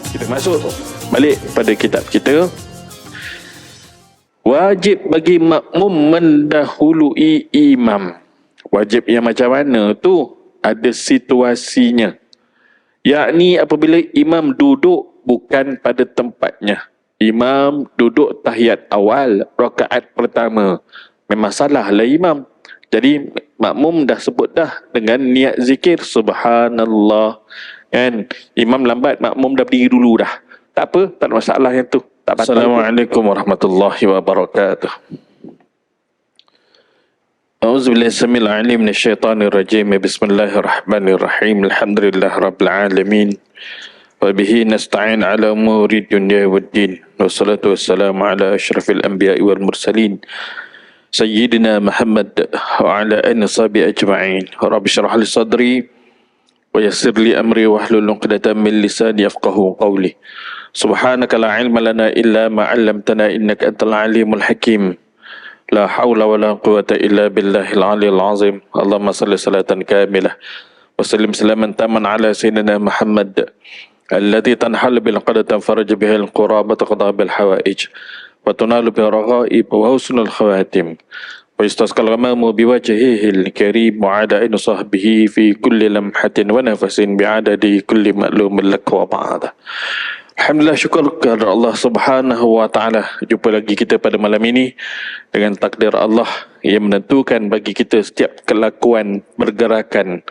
Kita masuk balik pada kitab kita. Wajib bagi makmum mendahului imam. Wajib yang macam mana tu? Ada situasinya. Yakni apabila imam duduk bukan pada tempatnya. Imam duduk tahiyat awal, rakaat pertama. Memang salah lah imam. Jadi makmum dah sebut dah dengan niat zikir subhanallah. Kan? Imam lambat, makmum dah berdiri dulu dah. Tak apa, tak ada masalah yang tu. Tak batal. Assalamualaikum warahmatullahi wabarakatuh. A'udzubillahi samil alim minasyaitanir rajim. Bismillahirrahmanirrahim. Alhamdulillah rabbil alamin. Wa bihi nasta'in ala umuri dunya waddin. Wassalatu wassalamu ala asyrafil anbiya'i wal mursalin. Sayyidina Muhammad wa ala alihi washabihi ajma'in. Rabbi shrah li sadri wa yassir li amri wahlul 'uqdatam min lisani yafqahu qawli. Subhanaka la ilma lana illa ma 'allamtana innaka antal alimul hakim. La haula wa la quwwata illa billahil aliyil azim. Allahumma salli salatan kamilah wa sallim salaman taman ala sayyidina Muhammad alladhi tanhal bil qadatan faraj bihil qurabata qada bil hawaij wa tunalu bi raghaib wa husnul khawatim wa istasqal ghamamu bi wajhihil karim wa ada'in sahbihi fi kulli lamhatin wa nafasin bi adadi kulli ma'lumin lak wa ba'da. Alhamdulillah, syukur kepada Allah Subhanahu wa taala. Jumpa lagi kita pada malam ini dengan takdir Allah yang menentukan bagi kita setiap kelakuan, pergerakan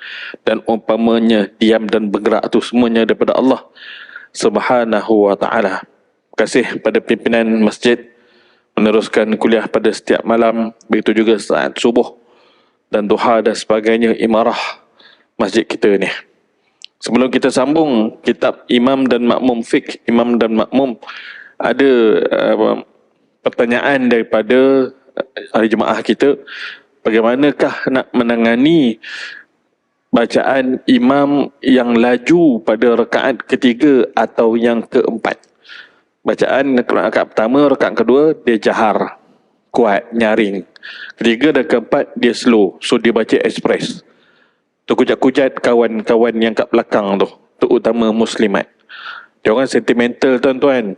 dan umpamanya diam dan bergerak itu semuanya daripada Allah Subhanahu wa taala. Terima kasih pada pimpinan masjid meneruskan kuliah pada setiap malam, begitu juga saat subuh dan duha dan sebagainya, imarah masjid kita ni. Sebelum kita sambung kitab Imam dan Makmum Fiqh, Imam dan Makmum, ada pertanyaan daripada ahli jemaah kita, bagaimanakah nak menangani bacaan imam yang laju pada rakaat ketiga atau yang keempat? Bacaan rakaat pertama, rakaat kedua dia jahar, kuat, nyaring. Ketiga dan keempat dia slow, so dia baca express. Terkujat-kujat kawan-kawan yang kat belakang tu, terutama muslimat. Dia orang sentimental tuan-tuan.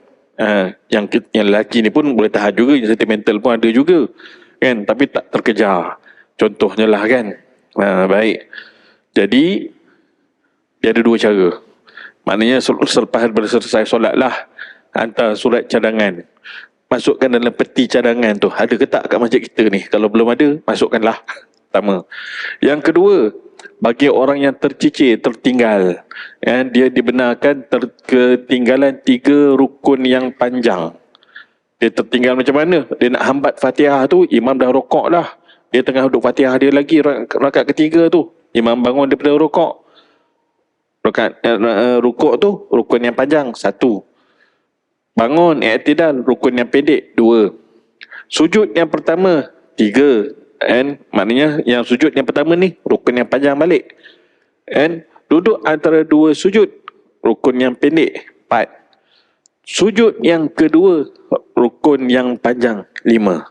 Yang lelaki ni pun boleh tahan juga, yang sentimental pun ada juga. Kan? Tapi tak terkejar. Contohnya lah kan. Baik. Jadi, dia ada dua cara. Maknanya selepas daripada selesai solat lah, hantar surat cadangan. Masukkan dalam peti cadangan tu. Ada ke tak kat masjid kita ni? Kalau belum ada, masukkanlah. Pertama. Yang kedua, bagi orang yang tercicir, tertinggal, dia dibenarkan ketinggalan 3 rukun yang panjang. Dia tertinggal macam mana? Dia nak hambat Fatihah tu, imam dah rokok dah. Dia tengah duduk Fatihah dia lagi, rakaat ketiga tu. Imam bangun daripada rokok. Rukuk tu, rukun yang panjang, 1. Bangun, i'tidal, rukun yang pendek, 2. Sujud yang pertama, 3. Maknanya yang sujud yang pertama ni rukun yang panjang balik. Duduk antara 2 sujud, rukun yang pendek, 4. Sujud yang kedua, rukun yang panjang, 5.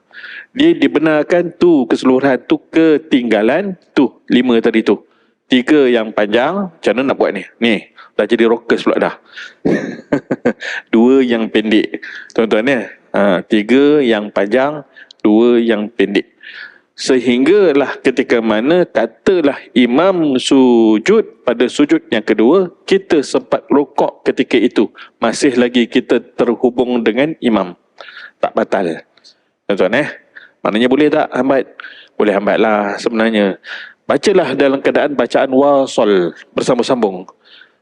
Dia dibenarkan tu keseluruhan tu ketinggalan tu 5 tadi tu. 3 yang panjang, macam mana nak buat ni? Ni, dah jadi rockers pula dah. 2 yang pendek. Tuan-tuan ya. 3 yang panjang, 2 yang pendek. Sehinggalah ketika mana katalah imam sujud pada sujud yang kedua, kita sempat rukuk ketika itu, masih lagi kita terhubung dengan imam, tak batal. Tuan-tuan maknanya boleh tak hambat? Boleh hambat lah sebenarnya. Bacalah dalam keadaan bacaan wasal, bersambung-sambung.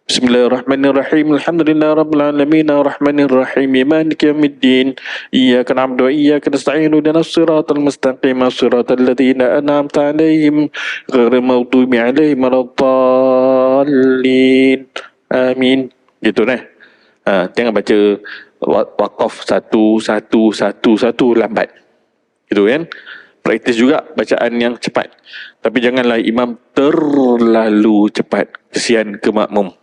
Bismillahirrahmanirrahim. Alhamdulillah rabbil alamin arrahmanir rahim maliki yaumiddin iyyaka na'budu wa iyyaka nasta'in ihdinas siratal mustaqim siratal ladzina an'amta 'alaihim ghairil maghdubi 'alaihim waladdallin. Amin. Gitu jangan baca waqaf 1 lambat. Gitu kan? Praktis juga bacaan yang cepat. Tapi janganlah imam terlalu cepat, kesian ke makmum.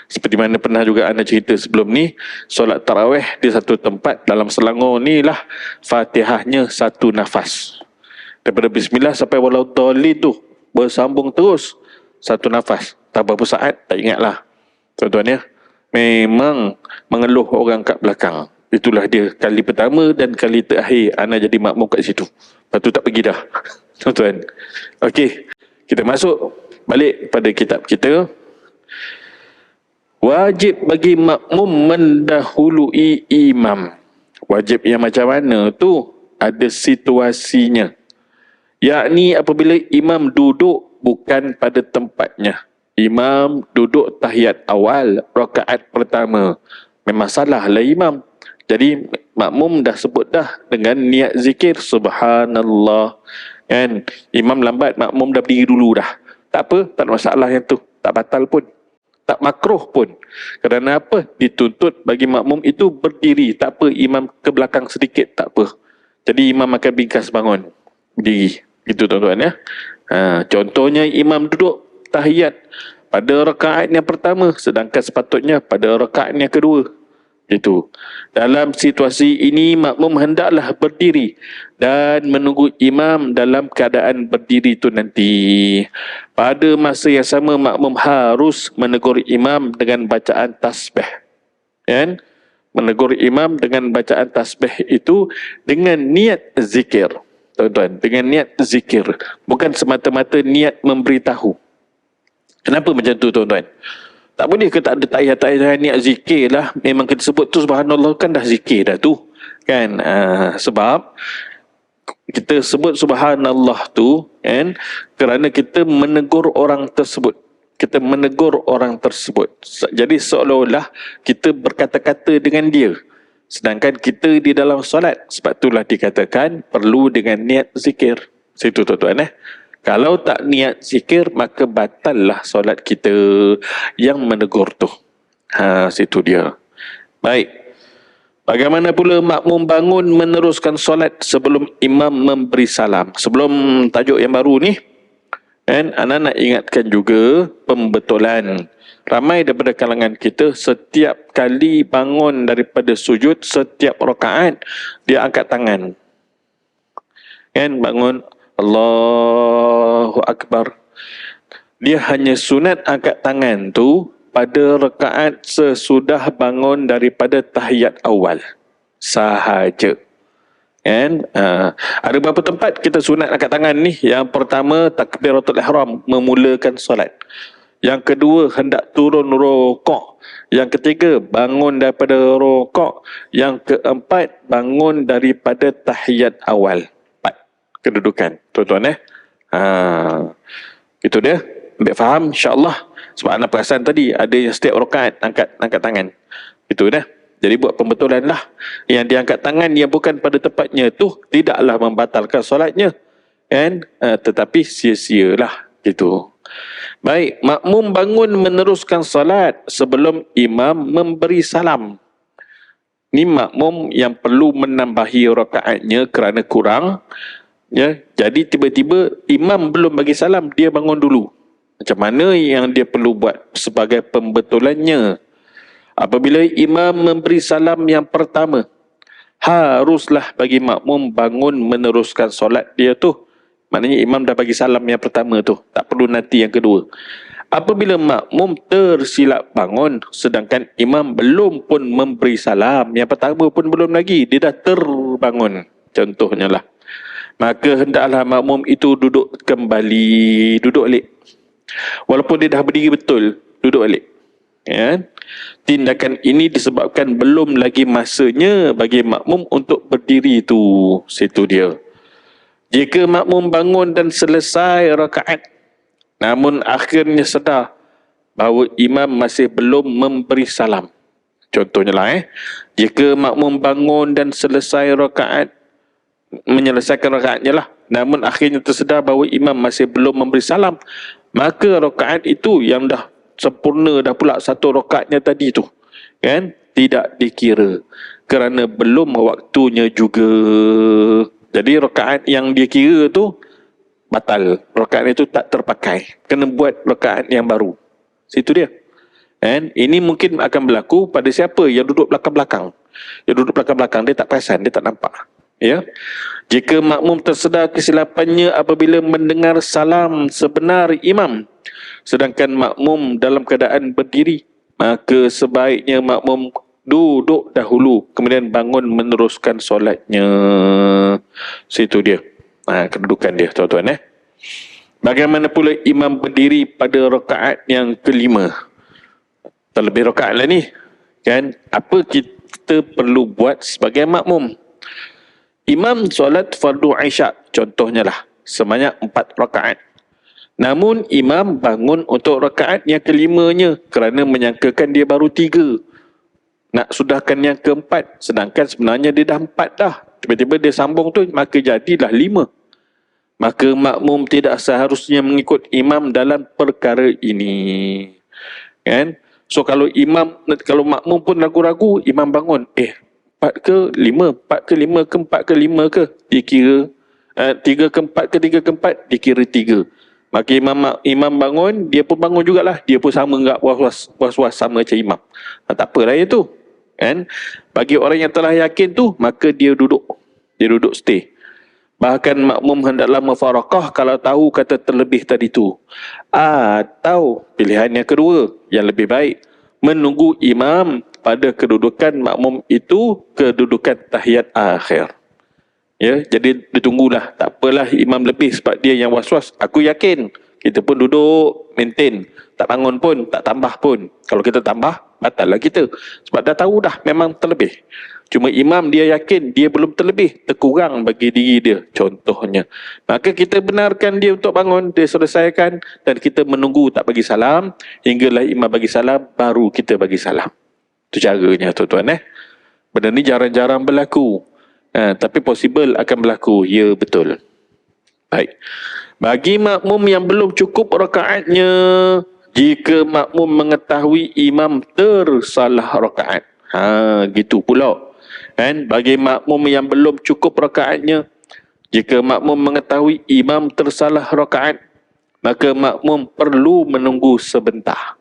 Seperti mana pernah juga anda cerita sebelum ni, solat tarawih di satu tempat dalam Selangor ni lah, Fatihahnya 1 nafas. Daripada bismillah sampai waladdallin tu bersambung terus 1 nafas. Tak berapa saat, tak ingatlah. Tuan-tuan ya. memang mengeluh orang kat belakang. Itulah dia kali pertama dan kali terakhir ana jadi makmum kat situ. Lepas tu tak pergi dah. Tuan-tuan. Okey, kita masuk balik pada kitab kita. Wajib bagi makmum mendahului imam. Wajib yang macam mana tu? Ada situasinya. Yakni apabila imam duduk bukan pada tempatnya. Imam duduk tahiyat awal, rakaat pertama. Memang salah lah imam. Jadi makmum dah sebut dah dengan niat zikir subhanallah. Kan? Imam lambat, makmum dah berdiri dulu dah. Tak apa, tak ada masalah yang tu. Tak batal pun. Tak makruh pun. Kerana apa? Dituntut bagi makmum itu berdiri. Tak apa, imam ke belakang sedikit, tak apa. Jadi imam akan bingkas bangun. Berdiri. Itu tuan-tuan ya. Contohnya imam duduk tahiyat pada rakaat yang pertama, sedangkan sepatutnya pada rakaat yang kedua. Itu. Dalam situasi ini makmum hendaklah berdiri dan menunggu imam dalam keadaan berdiri itu nanti. Pada masa yang sama makmum harus menegur imam dengan bacaan tasbih. Kan? Menegur imam dengan bacaan tasbih itu dengan niat zikir. Tuan-tuan, dengan niat zikir, bukan semata-mata niat memberitahu. Kenapa macam tu tuan-tuan? Tak boleh ke tak ada tahiyat-tahiyat niat zikir lah. Memang kita sebut tu subhanallah kan dah zikir dah tu. Kan? Sebab kita sebut subhanallah tu kan, kerana kita menegur orang tersebut. Kita menegur orang tersebut. Jadi seolah-olah kita berkata-kata dengan dia. Sedangkan kita di dalam solat. Sebab itulah dikatakan perlu dengan niat zikir. Situ tuan-tuan Kalau tak niat zikir, maka batallah solat kita yang menegur tu. Situ dia. Baik. Bagaimana pula makmum bangun meneruskan solat sebelum imam memberi salam? Sebelum tajuk yang baru ni, kan, ana nak ingatkan juga pembetulan. Ramai daripada kalangan kita, setiap kali bangun daripada sujud, setiap rakaat, dia angkat tangan. Kan, bangun, Allahu Akbar. Dia hanya sunat angkat tangan tu pada rakaat sesudah bangun daripada tahiyat awal sahaja. Kan? Ada beberapa tempat kita sunat angkat tangan ni. Yang pertama, takbiratul ihram, memulakan solat. Yang kedua, hendak turun rokok. Yang ketiga, bangun daripada rokok. Yang keempat, bangun daripada tahiyat awal. Kedudukan, tuan-tuan itu dia. Ambil faham insya-Allah. Sebab anda perasan tadi ada yang setiap rakaat angkat tangan. Itu dah. Jadi buat pembetulan lah. Yang diangkat tangan yang bukan pada tempatnya tu tidaklah membatalkan solatnya. Kan? Tetapi sia-sialah gitu. Baik, makmum bangun meneruskan solat sebelum imam memberi salam. Ni makmum yang perlu menambahi rakaatnya kerana kurang. Ya, jadi tiba-tiba imam belum bagi salam, dia bangun dulu. Macam mana yang dia perlu buat sebagai pembetulannya? Apabila imam memberi salam yang pertama, haruslah bagi makmum bangun meneruskan solat dia tu. Maknanya imam dah bagi salam yang pertama tu, tak perlu nanti yang kedua. Apabila makmum tersilap bangun sedangkan imam belum pun memberi salam yang pertama pun belum lagi, dia dah terbangun, contohnya lah, maka hendaklah makmum itu duduk kembali, duduk balik. Walaupun dia dah berdiri betul, duduk balik. Ya? Tindakan ini disebabkan belum lagi masanya bagi makmum untuk berdiri tu. Situ dia. Jika makmum bangun dan selesai rakaat, namun akhirnya sedar bahawa imam masih belum memberi salam. Contohnya lah jika makmum bangun dan selesai rakaat, menyelesaikan rakaatnya lah, namun akhirnya tersedar bahawa imam masih belum memberi salam, maka rakaat itu yang dah sempurna dah pula satu rakaatnya tadi tu, kan, tidak dikira kerana belum waktunya juga. Jadi rakaat yang dia kira tu batal, rakaat itu tak terpakai, kena buat rakaat yang baru. Situ dia. Kan? Ini mungkin akan berlaku pada siapa yang duduk belakang-belakang. Yang duduk belakang-belakang dia tak perasan, dia tak nampak. Ya. Jika makmum tersedar kesilapannya apabila mendengar salam sebenar imam, sedangkan makmum dalam keadaan berdiri, maka sebaiknya makmum duduk dahulu kemudian bangun meneruskan solatnya. Situ dia. Kedudukan dia, tuan-tuan. Bagaimana pula imam berdiri pada rakaat yang kelima? Terlebih rakaat lah ni. Kan? Apa kita perlu buat sebagai makmum? Imam solat fardu Isyak, contohnya lah, sebanyak 4 rakaat. Namun imam bangun untuk rakaat yang kelimanya kerana menyangkakan dia baru 3. Nak sudahkan yang keempat, sedangkan sebenarnya dia dah 4 dah. Tiba-tiba dia sambung tu, maka jadilah 5. Maka makmum tidak seharusnya mengikut imam dalam perkara ini. Kan? So kalau makmum pun ragu-ragu, imam bangun, 4 ke 5, 4 ke 5 ke 4 ke 5 ke, dia kira 3 ke 4 ke 3 ke 4, dia kira 3. Maka imam bangun, dia pun bangun jugalah, dia pun sama enggak was-was sama macam imam. Tak apalah itu. Kan? Bagi orang yang telah yakin tu, maka dia duduk stay. Bahkan makmum hendaklah mufarakah kalau tahu kata terlebih tadi tu. Atau pilihan yang kedua, yang lebih baik, menunggu imam pada kedudukan makmum itu, kedudukan tahiyat akhir. Ya, jadi ditunggulah. Tak apalah imam lebih sebab dia yang was-was. Aku yakin. Kita pun duduk, maintain. Tak bangun pun, tak tambah pun. Kalau kita tambah, batal lah kita. Sebab dah tahu dah memang terlebih. Cuma imam dia yakin dia belum terlebih, terkurang bagi diri dia, contohnya. Maka kita benarkan dia untuk bangun, dia selesaikan, dan kita menunggu tak bagi salam, hinggalah imam bagi salam, baru kita bagi salam. Itu caranya, tuan-tuan. Benda ni jarang-jarang berlaku. Tapi possible akan berlaku. Ya, betul. Baik. Bagi makmum yang belum cukup rakaatnya, jika makmum mengetahui imam tersalah rakaat. Gitu pula. Kan? Bagi makmum yang belum cukup rakaatnya, jika makmum mengetahui imam tersalah rakaat, maka makmum perlu menunggu sebentar.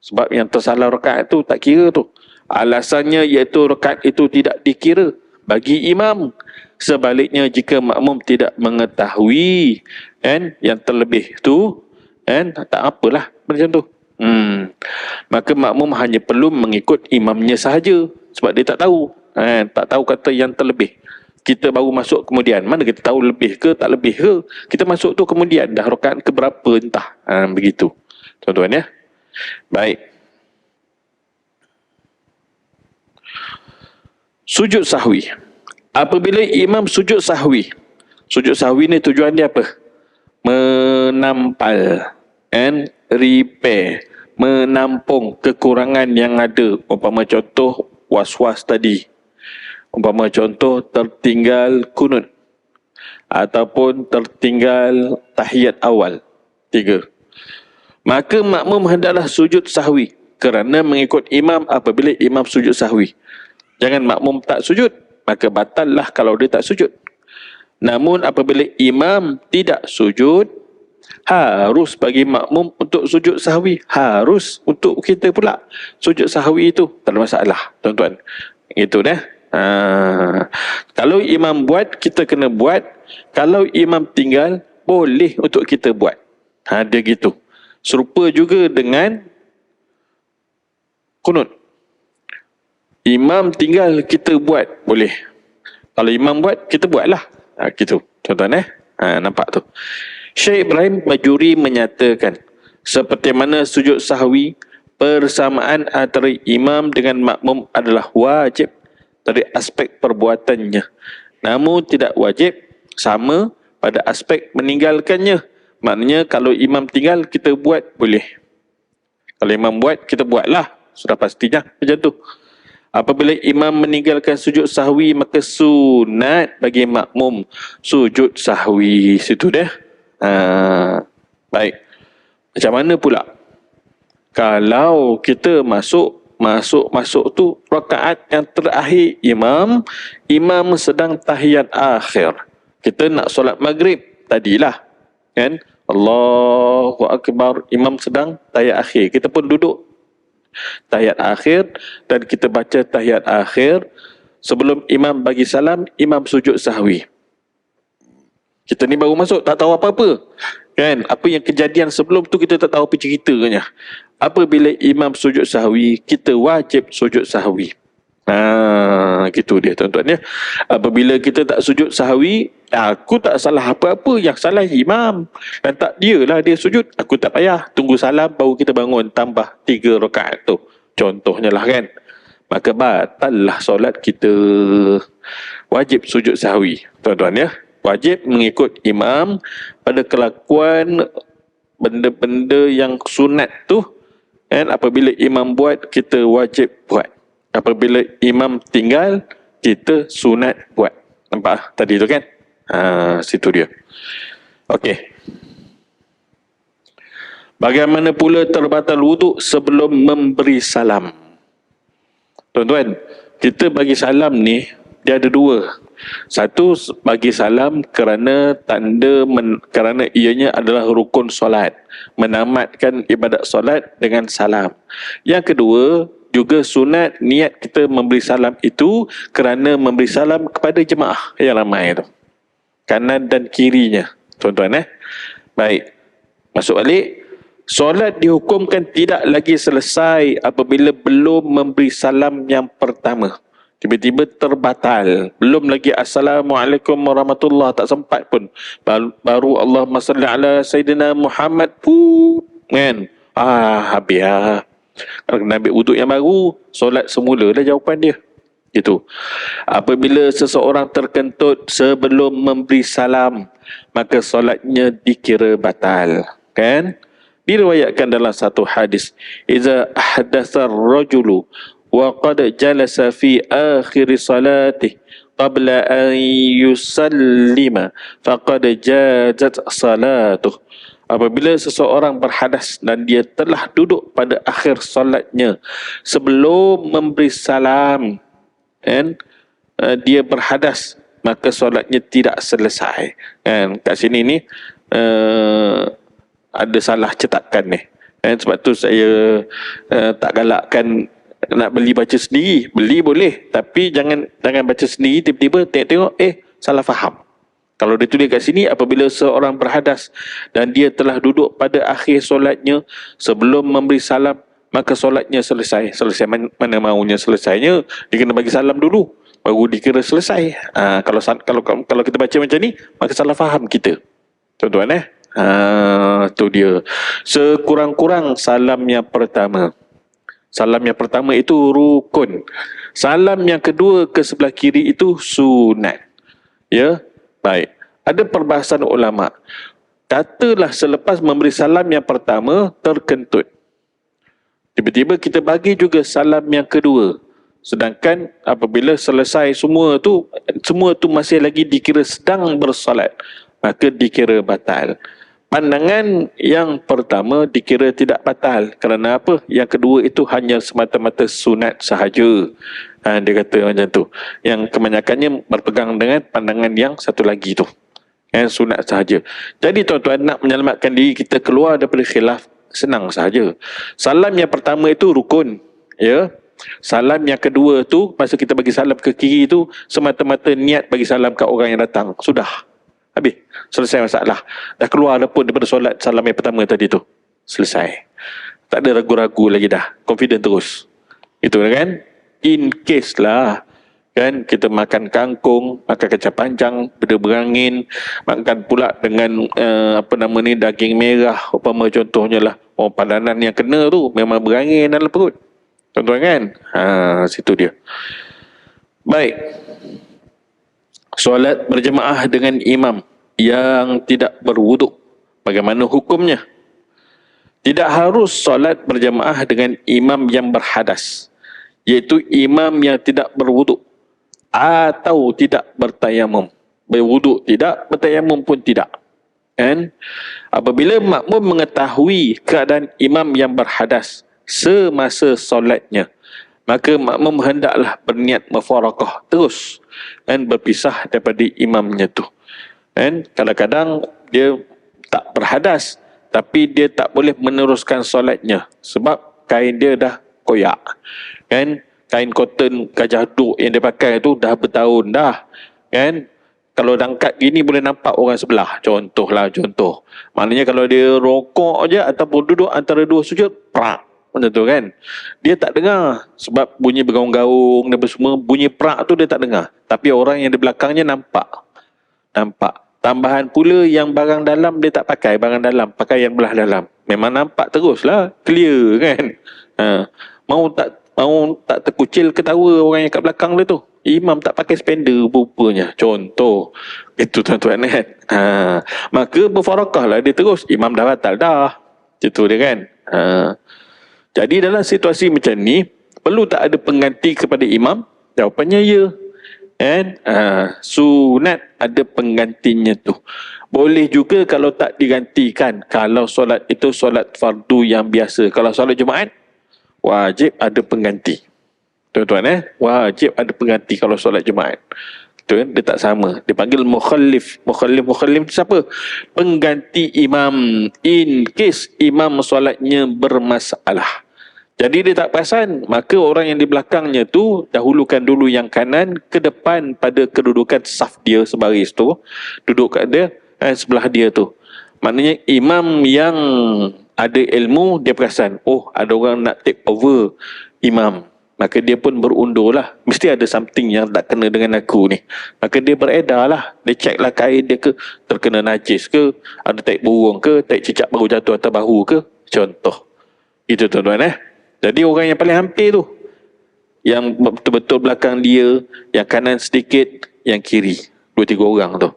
Sebab yang tersalah rakaat tu tak kira tu. Alasannya iaitu rakaat itu tidak dikira bagi imam. Sebaliknya jika makmum tidak mengetahui yang terlebih tu, tak apalah macam tu. Maka makmum hanya perlu mengikut imamnya sahaja. Sebab dia tak tahu. Tak tahu kata yang terlebih. Kita baru masuk kemudian. Mana kita tahu lebih ke tak lebih ke? Kita masuk tu kemudian. Dah rakaat ke berapa entah. Begitu. Tuan-tuan ya. Baik. Sujud sahwi. Apabila imam sujud sahwi. Sujud sahwi ni tujuan dia apa? Menampal. Repair. Menampung kekurangan yang ada. Umpama contoh was-was tadi. Umpama contoh tertinggal kunut. Ataupun tertinggal tahiyat awal. 3. Maka makmum hendaklah sujud sahwi. Kerana mengikut imam apabila imam sujud sahwi. Jangan makmum tak sujud. Maka batallah kalau dia tak sujud. Namun apabila imam tidak sujud, harus bagi makmum untuk sujud sahwi. Harus untuk kita pula. Sujud sahwi itu tak ada masalah, tuan-tuan. Itu dah. Kalau imam buat, kita kena buat. Kalau imam tinggal, boleh untuk kita buat. Dia gitu. Serupa juga dengan kunut. Imam tinggal, kita buat, boleh. Kalau imam buat, kita buatlah. Gitu, tuan-tuan. Nampak tu. Syekh Ibrahim Bajuri menyatakan, seperti mana sujud sahwi, persamaan antara imam dengan makmum adalah wajib dari aspek perbuatannya. Namun tidak wajib sama pada aspek meninggalkannya. Maknanya kalau imam tinggal, kita buat, boleh. Kalau imam buat, kita buatlah. Sudah pastinya macam tu. Apabila imam meninggalkan sujud sahwi, maka sunat bagi makmum sujud sahwi. Situ dah. Baik. Macam mana pula? Kalau kita masuk tu rakaat yang terakhir imam sedang tahiyat akhir. Kita nak solat maghrib tadilah. Kan? Allahu Akbar. Imam sedang tahiyat akhir. Kita pun duduk tahiyat akhir dan kita baca tahiyat akhir. Sebelum imam bagi salam, imam sujud sahwi. Kita ni baru masuk, tak tahu apa-apa. Kan? Apa yang kejadian sebelum tu kita tak tahu apa ceritanya. apabila imam sujud sahwi, kita wajib sujud sahwi. Gitu dia tuan-tuan ya. Apabila kita tak sujud sahwi, aku tak salah apa-apa, yang salah imam. Dan tak dialah dia sujud, aku tak payah. Tunggu salam baru kita bangun, tambah 3 rakaat tu. Contohnya lah kan. Maka batal lah solat kita. Wajib sujud sahwi tuan-tuan ya. Wajib mengikut imam pada kelakuan benda-benda yang sunat tu. Dan apabila imam buat, kita wajib buat. Apabila imam tinggal, kita sunat buat. Nampak tadi tu kan? Situ dia. Okey. Bagaimana pula terbatal wuduk sebelum memberi salam? Tuan-tuan, kita bagi salam ni, dia ada dua. Satu, bagi salam kerana kerana ianya adalah rukun solat. Menamatkan ibadat solat dengan salam. Yang kedua, juga sunat niat kita memberi salam itu kerana memberi salam kepada jemaah yang ramai itu. Kanan dan kirinya. Tuan-tuan Baik. Masuk balik. Solat dihukumkan tidak lagi selesai apabila belum memberi salam yang pertama. Tiba-tiba terbatal. Belum lagi Assalamualaikum warahmatullahi, tak sempat pun. Baru Allahumma salli ala Sayyidina Muhammad pun. Kan? Habis lah. Kalau kena ambil wuduk yang baru, solat semula dah jawapan dia. Gitu. Apabila seseorang terkentut sebelum memberi salam, maka solatnya dikira batal. Kan? Diriwayatkan dalam satu hadis, "Iza ahdatha ar-rajulu wa qad jalasa fi akhir salatih qabla an yusallima faqad jazat salatuh." Apabila seseorang berhadas dan dia telah duduk pada akhir solatnya sebelum memberi salam, dan dia berhadas, maka solatnya tidak selesai. Dan kat sini ni ada salah cetakan ni. Sebab tu saya tak galakkan nak beli baca sendiri. Beli boleh, tapi jangan baca sendiri tiba-tiba tengok salah faham. Kalau dia tulis kat sini, apabila seorang berhadas dan dia telah duduk pada akhir solatnya sebelum memberi salam, maka solatnya selesai. Selesai mana maunya selesainya, dia kena bagi salam dulu baru dikira selesai. Kalau kita baca macam ni, maka salah faham kita. Tuan-tuan tu dia. Sekurang-kurang salam yang pertama. Salam yang pertama itu rukun. Salam yang kedua ke sebelah kiri itu sunat. Ya. Baik. Ada perbahasan ulama. Katalah selepas memberi salam yang pertama terkentut. Tiba-tiba kita bagi juga salam yang kedua. Sedangkan apabila selesai semua tu masih lagi dikira sedang bersolat, maka dikira batal. Pandangan yang pertama dikira tidak batal. Kerana apa? Yang kedua itu hanya semata-mata sunat sahaja. Dia kata macam tu. Yang kebanyakannya berpegang dengan pandangan yang satu lagi tu. Sunat sahaja. Jadi tuan-tuan, nak menyelamatkan diri kita keluar daripada khilaf, senang sahaja. Salam yang pertama itu rukun. Ya. Salam yang kedua tu, masa kita bagi salam ke kiri tu, semata-mata niat bagi salam ke orang yang datang. Sudah. Habis. Selesai masalah. Dah keluar dah pun daripada solat salam yang pertama tadi tu. Selesai. Tak ada ragu-ragu lagi dah. Confident terus. Itu kan? In case lah. Kan? Kita makan kangkung, makan kacang panjang, benda berangin, makan pula dengan daging merah. Umpama contohnya lah. Padanan yang kena tu memang berangin dalam perut. Tuan-tuan kan? Situ dia. Baik. Solat berjemaah dengan imam yang tidak berwuduk, bagaimana hukumnya? Tidak harus solat berjemaah dengan imam yang berhadas, iaitu imam yang tidak berwuduk atau tidak bertayamum. Berwuduk tidak, bertayamum pun tidak. Dan apabila makmum mengetahui keadaan imam yang berhadas semasa solatnya, maka makmum hendaklah berniat mufaraqah terus dan berpisah daripada imamnya tu. Dan kadang-kadang dia tak berhadas, tapi dia tak boleh meneruskan solatnya sebab kain dia dah koyak. Kan? Kain cotton gajah duk yang dia pakai tu dah bertahun dah. Kan? kalau angkat gini boleh nampak orang sebelah. Contoh. Maknanya kalau dia rokok je ataupun duduk antara dua sujud, prak. Macam tu kan. Dia tak dengar. Sebab bunyi bergaung-gaung dan semua, bunyi prak tu dia tak dengar. Tapi orang yang di belakangnya nampak. Tambahan pula yang barang dalam dia tak pakai barang dalam. Pakai yang belah dalam. Memang nampak terus lah. Clear kan. Mau tak terkucil ketawa orang yang kat belakang dia tu. Imam tak pakai spender rupanya. Contoh. Itu tuan-tuan kan. Maka berfarakah lah dia terus. Imam dah batal dah. Itu dia kan. Jadi dalam situasi macam ni, perlu tak ada pengganti kepada imam? Jawapannya ya. And sunat ada penggantinya tu. Boleh juga kalau tak digantikan. Kalau solat itu solat fardu yang biasa. Kalau solat Jumaat, wajib ada pengganti. Tuan-tuan wajib ada pengganti kalau solat Jumaat. Betul, dia tak sama. Dia panggil mukhallif. Mukhallif siapa? Pengganti imam. In case imam solatnya bermasalah. Jadi dia tak perasan, maka orang yang di belakangnya tu dahulukan dulu yang kanan ke depan pada kedudukan saf dia sebaris tu. Duduk kat dia sebelah dia tu. Maknanya imam yang ada ilmu dia perasan, oh ada orang nak take over imam. Maka dia pun berundur lah. Mesti ada something yang tak kena dengan aku ni. Maka dia beredar lah. Dia check lah kain dia ke, terkena najis ke, ada taik burung ke, taik cicak baru jatuh atas bahu ke. Contoh. Itu tuan-tuan Jadi orang yang paling hampir tu, yang betul-betul belakang dia, yang kanan sedikit, yang kiri. 2-3 orang tu.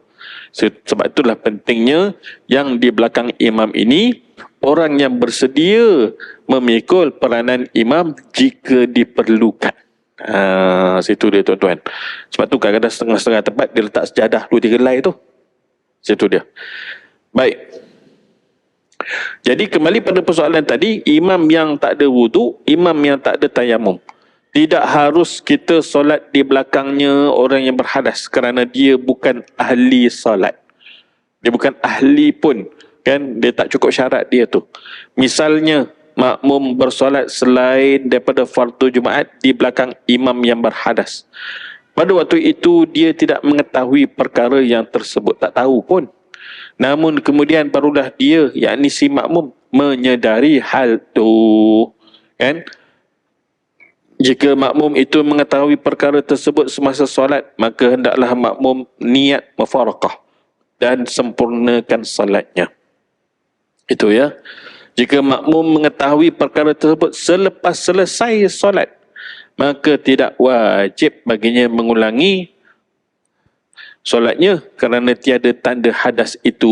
Sebab itulah pentingnya yang di belakang imam ini, orang yang bersedia memikul peranan imam jika diperlukan. Situ dia tuan-tuan. Sebab tu kadang-kadang setengah-setengah tempat dia letak sejadah 2-3 helai tu. Situ dia. Baik. Jadi kembali pada persoalan tadi, imam yang tak ada wudu, imam yang tak ada tayamum. Tidak harus kita solat di belakangnya orang yang berhadas kerana dia bukan ahli solat. Dia bukan ahli pun. Kan, dia tak cukup syarat dia tu. Misalnya, makmum bersolat selain daripada fardu Jumaat di belakang imam yang berhadas. Pada waktu itu, dia tidak mengetahui perkara yang tersebut. Tak tahu pun. Namun kemudian barulah dia, yakni si makmum, menyedari hal tu. Kan? Jika makmum itu mengetahui perkara tersebut semasa solat, maka hendaklah makmum niat mufarakah dan sempurnakan solatnya. Itu ya. Jika makmum mengetahui perkara tersebut selepas selesai solat, maka tidak wajib baginya mengulangi solatnya kerana tiada tanda hadas itu.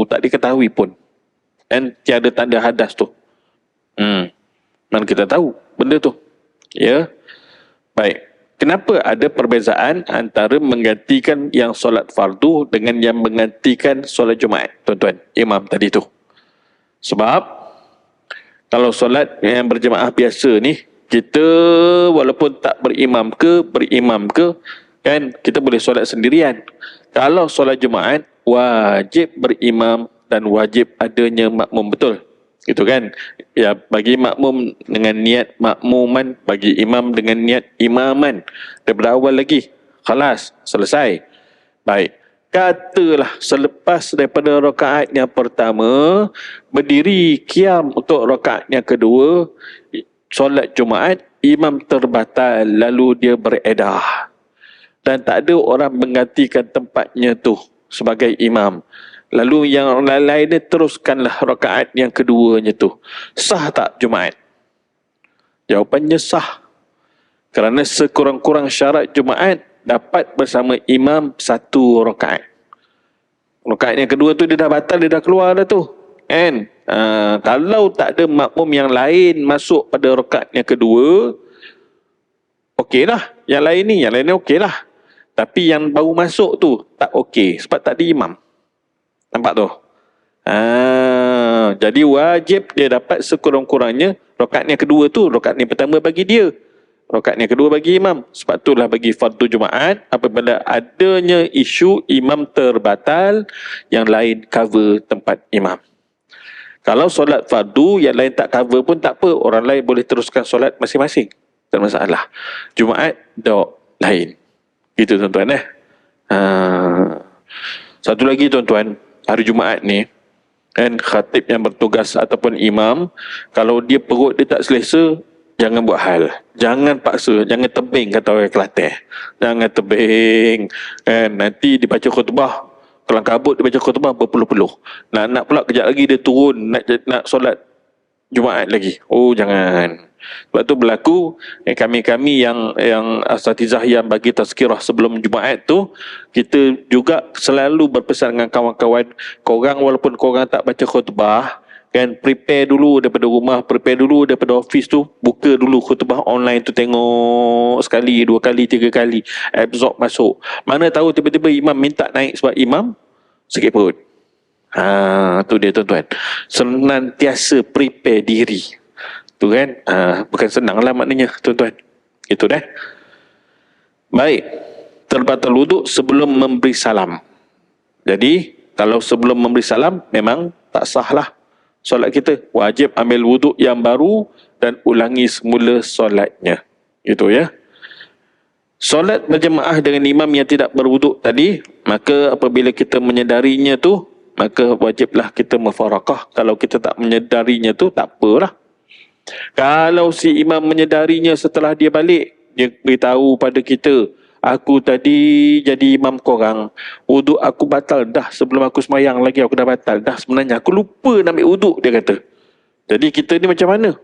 Tak diketahui pun. Dan tiada tanda hadas tu. Mana kita tahu benda tu. Ya. Baik. Kenapa ada perbezaan antara menggantikan yang solat fardu dengan yang menggantikan solat Jumaat, tuan-tuan? Imam tadi tu. Sebab kalau solat yang berjemaah biasa ni, kita walaupun tak berimam ke, kan, kita boleh solat sendirian. Kalau solat Jumaat, wajib berimam dan wajib adanya makmum, betul? Itu kan? Ya, bagi makmum dengan niat makmuman, bagi imam dengan niat imaman. Daripada awal lagi. Khalas, selesai. Baik. Katalah selepas daripada rakaat yang pertama, berdiri qiyam untuk rakaat yang kedua, solat Jumaat, imam terbatal, lalu dia beredar. Dan tak ada orang menggantikan tempatnya tu sebagai imam. Lalu yang lain-lain dia teruskanlah rakaat yang keduanya tu. Sah tak Jumaat? Jawapannya sah. Kerana sekurang-kurang syarat Jumaat dapat bersama imam 1 rakaat. Rakaat yang kedua tu dia dah batal, dia dah keluar dah tu. Kan? Kalau tak ada makmum yang lain masuk pada rakaat yang kedua, okeylah. Yang lain ni okeylah. Tapi yang baru masuk tu tak okey sebab tak ada imam. Nampak tu? Jadi wajib dia dapat sekurang-kurangnya rakaat yang kedua tu, rakaat yang pertama bagi dia, rakaat yang kedua bagi imam. Sebab itulah bagi fardu Jumaat, apabila adanya isu imam terbatal, yang lain cover tempat imam. Kalau solat fardu, yang lain tak cover pun tak apa, orang lain boleh teruskan solat masing-masing. Tak masalah. Jumaat, lain. Itu tuan-tuan Satu lagi tuan-tuan, hari Jumaat ni kan, khatib yang bertugas ataupun imam, kalau dia perut dia tak selesa, jangan buat hal, jangan paksa, jangan tebing, kata orang Kelantan, jangan tebing kan. Nanti dibaca khutbah, kelang kabut dibaca khutbah berpeluh-peluh, nak pula kejap lagi dia turun nak solat Jumaat lagi. Oh, jangan. Sebab tu berlaku kami-kami yang asatizah yang bagi tazkirah sebelum Jumaat tu, kita juga selalu berpesan dengan kawan-kawan, korang walaupun korang tak baca khutbah kan, prepare dulu daripada rumah, prepare dulu daripada office tu, buka dulu khutbah online tu, tengok sekali, dua kali, tiga kali, absorb masuk. Mana tahu tiba-tiba imam minta naik sebab imam sakit perut. Tu dia tuan-tuan, senantiasa prepare diri tu kan. Bukan senang lah maknanya tuan-tuan, itu dah. Baik, terbatal wuduk sebelum memberi salam. Jadi kalau sebelum memberi salam memang tak sah lah solat kita, wajib ambil wuduk yang baru dan ulangi semula solatnya, itu ya. Solat berjemaah dengan imam yang tidak berwuduk tadi, maka apabila kita menyedarinya tu, maka wajiblah kita mufarakah. Kalau kita tak menyedarinya tu, tak apalah. Kalau si imam menyedarinya setelah dia balik, dia beritahu pada kita, aku tadi jadi imam korang, wuduk aku batal dah, sebelum aku semayang lagi aku dah batal dah, sebenarnya aku lupa nak ambil wuduk, dia kata. Jadi kita ni macam mana?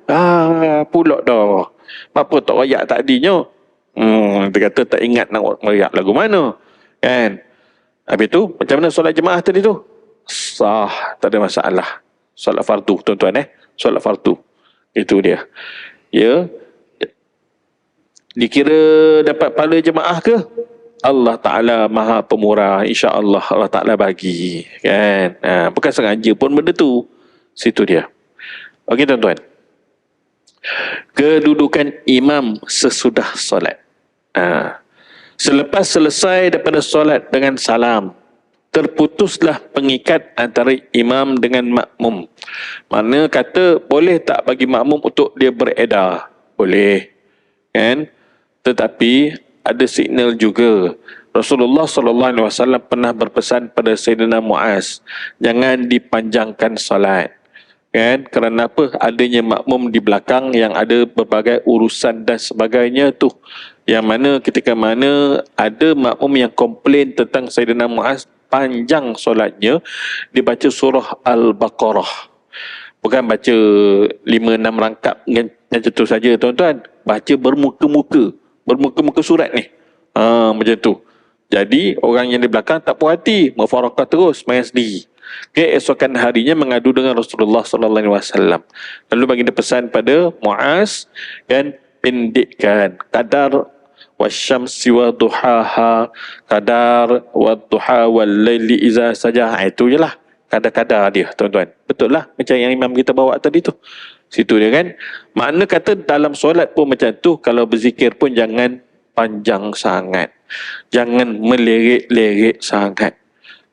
Pulak dah, apa tak royak tadinya. Dia kata tak ingat nak royak lagu mana kan. Habis tu macam mana solat jemaah tadi tu? Sah, tak ada masalah. Solat fardu tuan-tuan, solat fardu, itu dia ya. Dikira dapat pahala jemaah ke? Allah Ta'ala maha pemurah, insya-Allah Allah Ta'ala bagi kan. Bukan sengaja pun benda tu, situ dia. Okey tuan-tuan, kedudukan imam sesudah solat. Selepas selesai daripada solat dengan salam, terputuslah pengikat antara imam dengan makmum. Mana kata boleh tak bagi makmum untuk dia beredar? Boleh kan, tetapi ada signal juga. Rasulullah SAW pernah berpesan pada Sayyidina Muaz, jangan dipanjangkan solat kan. Kerana apa? Adanya makmum di belakang yang ada berbagai urusan dan sebagainya tu, yang mana ketika mana ada makmum yang komplain tentang Sayyidina Muaz panjang solatnya, dia baca surah Al-Baqarah, bukan baca 5-6 rangkap macam tu saja tuan-tuan, baca bermuka-muka surat ni, macam tu. Jadi orang yang di belakang tak puas hati, mufarakah terus, main sendiri. Keesokan harinya mengadu dengan Rasulullah SAW. Lalu bagi dia pesan pada Muaz kan, pendekkan kadar wasyamsi wa duhaha, kadar wa duha wal laili iza sajah. Itu je lah kadar-kadar dia tuan-tuan. Betul lah macam yang imam kita bawa tadi tu, situ dia kan. Makna kata dalam solat pun macam tu, kalau berzikir pun jangan panjang sangat, jangan melirik-lirik sangat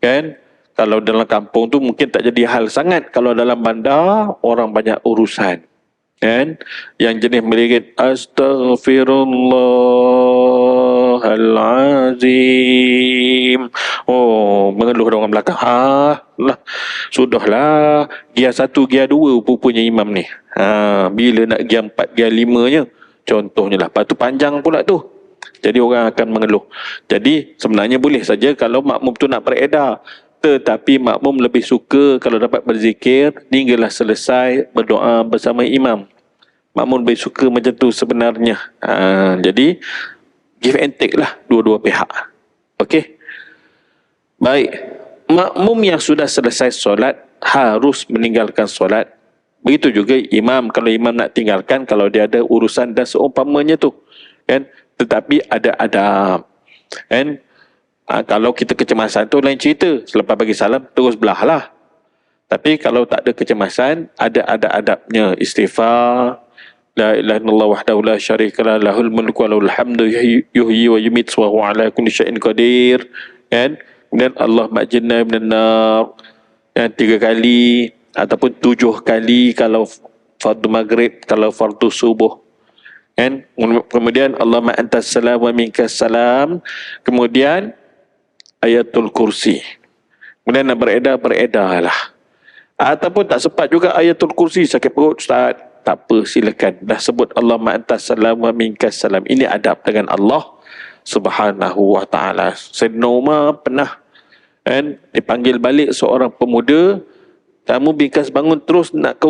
kan. Kalau dalam kampung tu mungkin tak jadi hal sangat, kalau dalam bandar orang banyak urusan kan, yang jenis melirik astaghfirullahalazim, mengeluh orang belakang, lah sudahlah, gear 1 gear 2 punya imam ni, bila nak gear 4 gear 5 nya contohnya lah, lepas tu panjang pula tu, jadi orang akan mengeluh. Jadi sebenarnya boleh saja kalau makmum tu nak beredar, tetapi makmum lebih suka kalau dapat berzikir hinggalah selesai berdoa bersama imam. Makmum lebih suka macam tu sebenarnya. Jadi give and take lah dua-dua pihak. Okey. Baik, makmum yang sudah selesai solat harus meninggalkan solat. Begitu juga imam, kalau imam nak tinggalkan kalau dia ada urusan dan seumpamanya tu kan. Tetapi ada adab kan. Kalau kita kecemasan tu lain cerita, selepas bagi salam terus belah lah. Tapi kalau tak ada kecemasan, ada adabnya. Istighfar, la ilaha illallah wahdahu la syarikalah, lahul mulku wa lahul hamdu, yuhyi wa yumiitu wa huwa ala kulli syai'in qadir kan. Kemudian Allah ma'jinna minan nar kan, 3 kali ataupun 7 kali kalau fardu maghrib, kalau fardu subuh kan. Kemudian Allah ma'antas salam wa minkas salam. Kemudian ayatul kursi. Kemudian nak beredar lah. Ataupun tak sempat juga ayatul kursi, sakit perut Ustaz, tak apa, silakan. Dah sebut Allahumma antas salam wa minkas salam. Ini adab dengan Allah Subhanahu wa ta'ala. Sayyidina Umar pernah dipanggil balik seorang pemuda, kamu bingkas bangun terus nak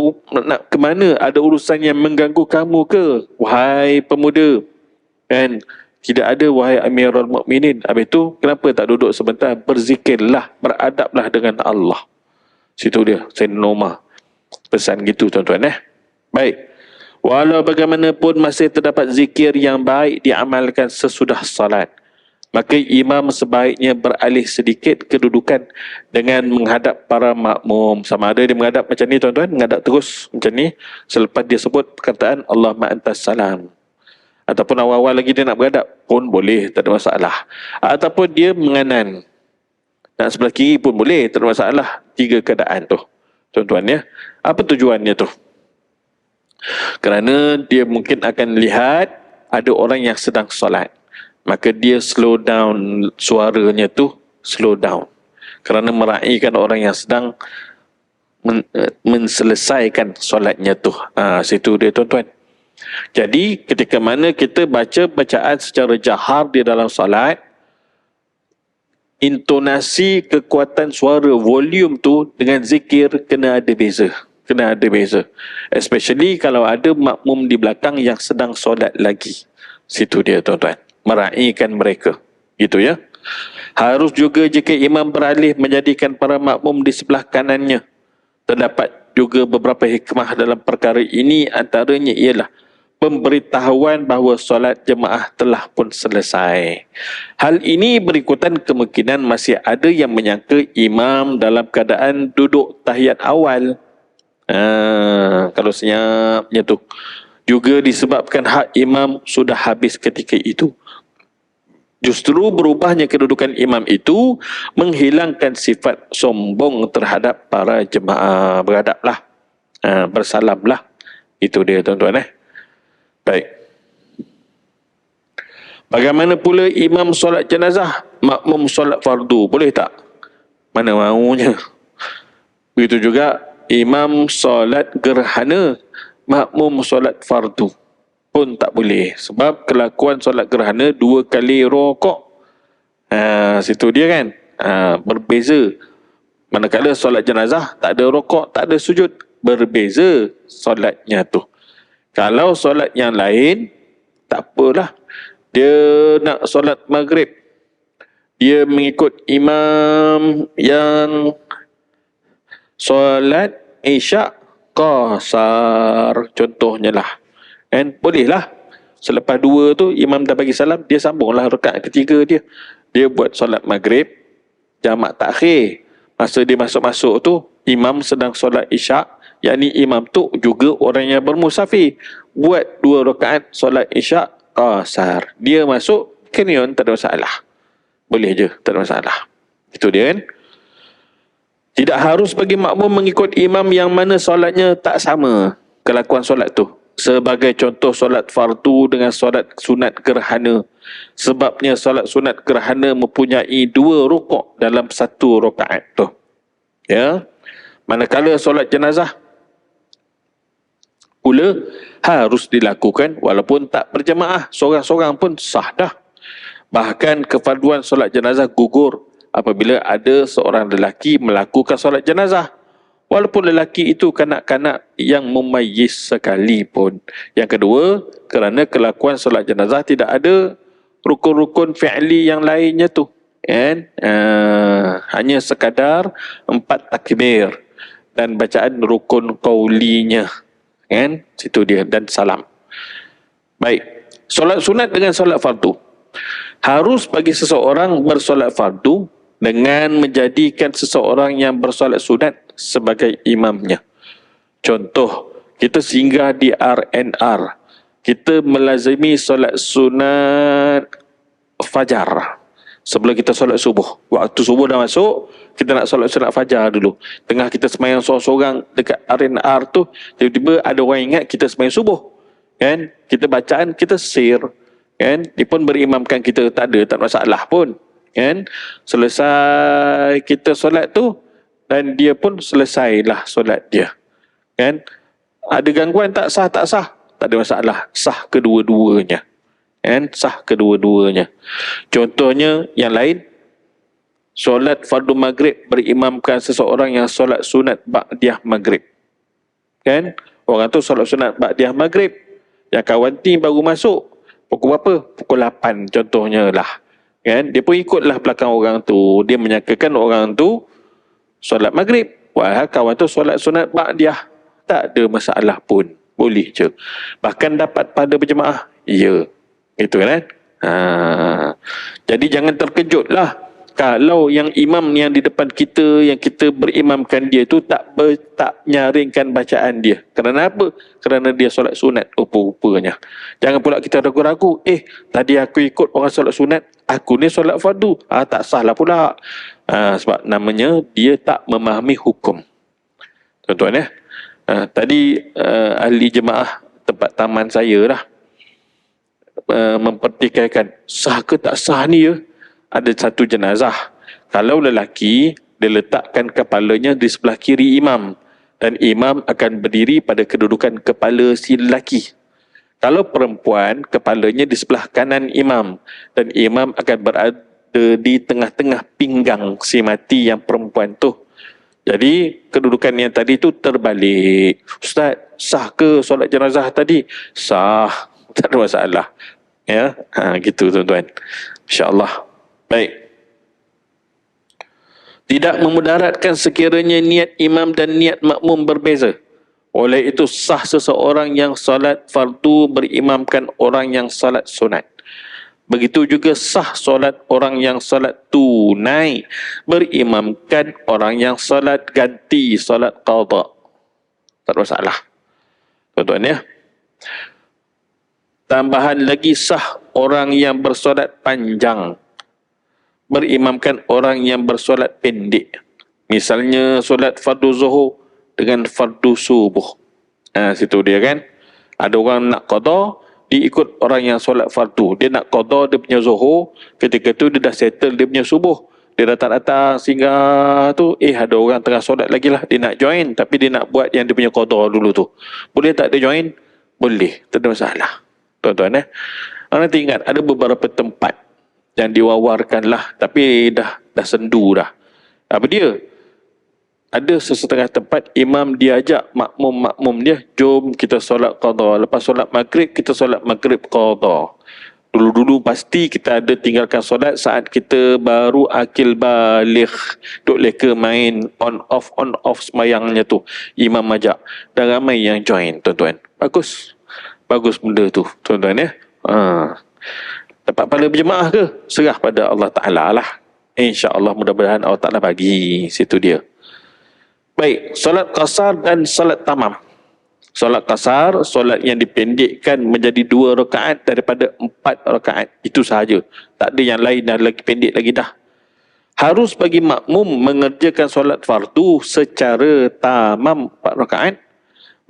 ke mana? Ada urusan yang mengganggu kamu ke? Wahai pemuda. Tidak ada, wahai Amirul Mukminin. Habis itu, kenapa tak duduk sebentar? Berzikirlah, beradablah dengan Allah. Situ dia, Sayyidina Umar pesan gitu tuan-tuan. Baik. Walau bagaimanapun masih terdapat zikir yang baik diamalkan sesudah salat, maka imam sebaiknya beralih sedikit kedudukan dengan menghadap para makmum. Sama ada dia menghadap macam ni tuan-tuan, menghadap terus macam ni selepas dia sebut perkataan Allahumma antas salam. Ataupun awal-awal lagi dia nak berhadap pun boleh, tak ada masalah. Ataupun dia menganan, nak sebelah kiri pun boleh, tak ada masalah. 3 keadaan tu tuan-tuan ya. Apa tujuannya tu? Kerana dia mungkin akan lihat ada orang yang sedang solat, maka dia slow down suaranya tu, slow down, kerana meraihkan orang yang sedang menselesaikan solatnya tu. Situ dia tuan-tuan. Jadi ketika mana kita baca bacaan secara jahar di dalam solat, intonasi, kekuatan suara, volume tu dengan zikir kena ada beza. Kena ada beza. Especially kalau ada makmum di belakang yang sedang solat lagi. Situ dia tuan-tuan. Meraihkan mereka. Gitu ya. Harus juga jika imam beralih menjadikan para makmum di sebelah kanannya. Terdapat juga beberapa hikmah dalam perkara ini. Antaranya ialah pemberitahuan bahawa solat jemaah telah pun selesai. Hal ini berikutan kemungkinan masih ada yang menyangka imam dalam keadaan duduk tahiyat awal. Kalau senyapnya tu juga disebabkan hak imam sudah habis ketika itu. Justru berubahnya kedudukan imam itu menghilangkan sifat sombong terhadap para jemaah. Beradablah, bersalamlah. Itu dia tuan-tuan. Baik. Bagaimana pula imam solat jenazah, makmum solat fardu, boleh tak? Mana maunya. Begitu juga imam solat gerhana, makmum solat fardu pun tak boleh. Sebab kelakuan solat gerhana 2 kali rokok. Situ dia kan. Berbeza. Manakala solat jenazah tak ada rokok, tak ada sujud. Berbeza solatnya tu. Kalau solat yang lain, tak apalah. Dia nak solat maghrib, dia mengikut imam yang solat isyak qasar, contohnya lah. Bolehlah. Selepas 2 tu, imam dah bagi salam, dia sambunglah rakaat ketiga dia. Dia buat solat maghrib, jamak takhir. Masa dia masuk-masuk tu, imam sedang solat isyak, yakni imam tu juga orang yang bermusafir, buat 2 rakaat solat isyak qasar. Dia masuk, carry on, tak ada masalah. Boleh je, tak ada masalah. Itu dia kan. Tidak harus bagi makmum mengikut imam yang mana solatnya tak sama kelakuan solat tu. Sebagai contoh solat fardu dengan solat sunat gerhana. Sebabnya solat sunat gerhana mempunyai 2 rukuk dalam 1 rakaat tu. Ya. Manakala solat jenazah pula harus dilakukan walaupun tak berjemaah, seorang-seorang pun sah dah. Bahkan kefarduan solat jenazah gugur apabila ada seorang lelaki melakukan solat jenazah, walaupun lelaki itu kanak-kanak yang memayyiz sekalipun. Yang kedua, kerana kelakuan solat jenazah tidak ada rukun-rukun fi'li yang lainnya tu. Hanya sekadar 4 takbir dan bacaan rukun qaulinya. Situ dia, dan salam. Baik, solat sunat dengan solat fardu. Harus bagi seseorang bersolat fardu dengan menjadikan seseorang yang bersolat sunat sebagai imamnya. Contoh, kita singgah di RNR, kita melazimi solat sunat fajar sebelum kita solat subuh. Waktu subuh dah masuk, kita nak solat sunat fajar dulu. Tengah kita semayang seorang-seorang dekat RNR tu, tiba-tiba ada orang ingat kita semayang subuh. Kita bacaan, kita share. Dia pun berimamkan kita, tak ada masalah pun. kan, selesai kita solat tu dan dia pun selesailah solat dia, kan. Ada gangguan tak sah, tak sah, tak ada masalah, sah kedua-duanya, kan, sah kedua-duanya. Contohnya yang lain, solat fardu maghrib berimamkan seseorang yang solat sunat ba'diyah maghrib, kan. Orang tu solat sunat ba'diyah maghrib, yang kawan ni baru masuk pukul berapa? Pukul 8 contohnya lah, kan. Dia pun ikutlah belakang orang tu, dia menyangkakan orang tu solat maghrib, wahai kawan tu solat sunat ba'diyah, tak ada masalah pun, boleh je, bahkan dapat pada berjemaah, ya, itu kan. Jadi jangan terkejutlah kalau yang imam yang di depan kita, yang kita berimamkan dia tu tak nyaringkan bacaan dia. Kerana apa? Kerana dia solat sunat rupa-rupanya. Jangan pula kita ragu-ragu, tadi aku ikut orang solat sunat, aku ni solat fardu, tak sah lah pula. Sebab namanya dia tak memahami hukum. Tuan-tuan tadi ahli jemaah tempat taman saya lah mempertikaikan sah ke tak sah ni ya. Ada satu jenazah, kalau lelaki dia letakkan kepalanya di sebelah kiri imam dan imam akan berdiri pada kedudukan kepala si lelaki. Kalau perempuan, kepalanya di sebelah kanan imam dan imam akan berada di tengah-tengah pinggang si mati yang perempuan tu. Jadi kedudukan yang tadi tu terbalik. Ustaz, sah ke solat jenazah tadi? Sah, tak ada masalah. Ya, gitu tuan-tuan. Insya-Allah. Baik. Tidak memudaratkan sekiranya niat imam dan niat makmum berbeza. Oleh itu sah seseorang yang solat fardu berimamkan orang yang solat sunat. Begitu juga sah solat orang yang solat tunai berimamkan orang yang solat ganti, solat qadha. Tak ada masalah. Tuan-tuan ya. Tambahan lagi sah orang yang bersolat panjang berimamkan orang yang bersolat pendek. Misalnya solat fardu zuhur dengan fardu subuh. Situ dia kan. Ada orang nak qada, dia ikut orang yang solat fardu. Dia nak qada dia punya zuhur, ketika tu dia dah settle dia punya subuh. Dia datang-datang singgah tu, ada orang tengah solat lagi lah. Dia nak join, tapi dia nak buat yang dia punya qada dulu tu. Boleh tak dia join? Boleh, tak ada masalah. Tuan-tuan nanti ingat, ada beberapa tempat yang diwawarkan lah, tapi dah sendu dah. Apa dia? Ada sesetengah tempat imam dia ajak makmum dia, jom kita solat qadha. Lepas solat maghrib, kita solat maghrib qadha. Dulu-dulu pasti kita ada tinggalkan solat saat kita baru akil baligh. Duk leka main on off semayangnya tu. Imam ajak. Dan ramai yang join, tuan-tuan. Bagus. Bagus benda tu, tuan-tuan ya. Dapat pahala berjemaah ke? Serah pada Allah Ta'ala lah. InsyaAllah mudah-mudahan Allah Ta'ala bagi. Situ dia. Baik, solat qasar dan solat tamam. Solat qasar, solat yang dipendekkan menjadi 2 rakaat daripada 4 rakaat. Itu sahaja. Tak ada yang lain dah lagi pendek lagi dah. Harus bagi makmum mengerjakan solat fardu secara tamam 4 rakaat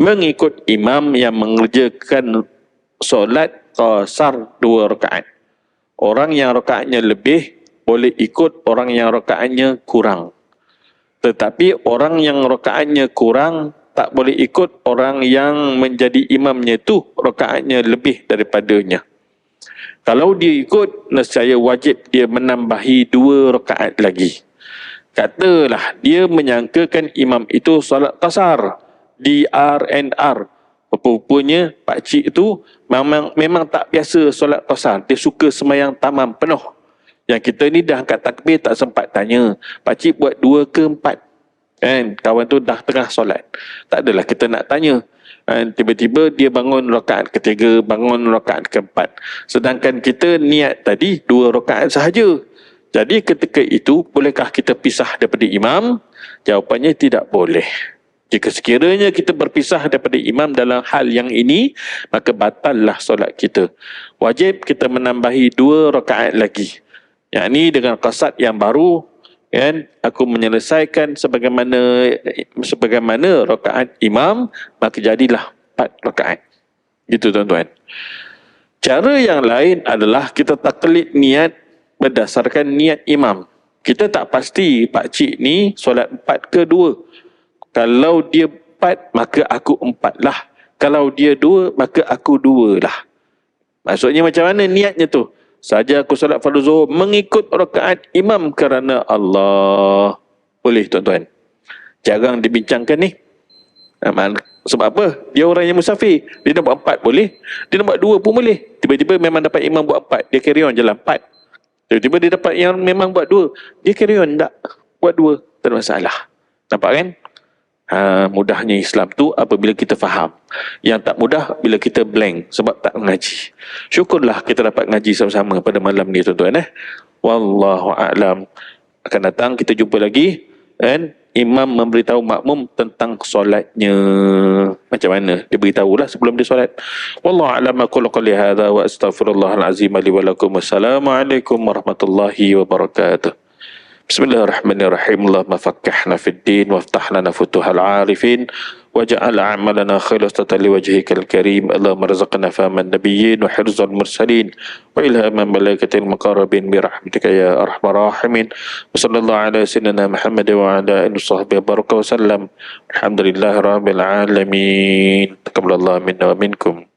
mengikut imam yang mengerjakan solat qasar 2 rakaat. Orang yang rakaatnya lebih boleh ikut orang yang rakaatnya kurang. Tetapi orang yang rakaatnya kurang tak boleh ikut orang yang menjadi imamnya tu rakaatnya lebih daripadanya. Kalau dia ikut, nescaya wajib dia menambahi 2 rakaat lagi. Katalah dia menyangkakan imam itu solat qasar di R&R. Rupanya pakcik tu memang tak biasa solat qasar. Dia suka semayang tamam penuh. Yang kita ni dah angkat takbir tak sempat tanya, pakcik buat 2 ke 4? Kan? Kawan tu dah tengah solat. Tak adalah kita nak tanya. Tiba-tiba dia bangun rakaat ketiga, bangun rakaat keempat. Sedangkan kita niat tadi 2 rakaat sahaja. Jadi ketika itu, bolehkah kita pisah daripada imam? Jawapannya tidak boleh. Jika sekiranya kita berpisah daripada imam dalam hal yang ini, maka batallah solat kita. Wajib kita menambahi 2 rakaat lagi. Yang ini dengan qasad yang baru, kan, aku menyelesaikan sebagaimana rakaat imam, maka jadilah 4 rakaat. Gitu tuan-tuan. Cara yang lain adalah kita taklid niat berdasarkan niat imam. Kita tak pasti pakcik ni solat 4 ke 2. Kalau dia 4, maka aku 4 lah. Kalau dia 2, maka aku 2 lah. Maksudnya macam mana niatnya tu? Saja aku solat fardu zuhur mengikut rakaat imam kerana Allah. Boleh tuan-tuan. Jarang dibincangkan ni. Sebab apa? Dia orang yang musafir. Dia nak buat 4 boleh. Dia nak buat 2 pun boleh. Tiba-tiba memang dapat imam buat 4. Dia carry on jalan 4. Tiba-tiba dia dapat yang memang buat 2. Dia carry on tak buat 2. Tak ada masalah. Nampak kan? Mudahnya Islam tu apabila kita faham. Yang tak mudah bila kita blank sebab tak mengaji. Syukurlah kita dapat ngaji sama-sama pada malam ni tuan-tuan. Wallahu a'lam. Akan datang kita jumpa lagi, kan? Imam memberitahu makmum tentang solatnya. Macam mana? Dia beritahulah sebelum dia solat. Wallahu a'lam. Aqulu qali hadza wa astaghfirullahal azim li wa lakum. Assalamualaikum warahmatullahi wabarakatuh. بسم الله الرحمن الرحيم. اللهم فكحنا في الدين وافتح لنا فتوح العارفين واجعل أعمالنا خالصة لوجهك الكريم. اللهم ارزقنا فهم النبيين وحرز المرسلين وإلهام الملائكة المقربين برحمتك يا أرحم الراحمين. وصلى الله على سيدنا محمد وعلى آله وصحبه وبارك وسلم. الحمد لله رب العالمين. تقبل الله منا ومنكم.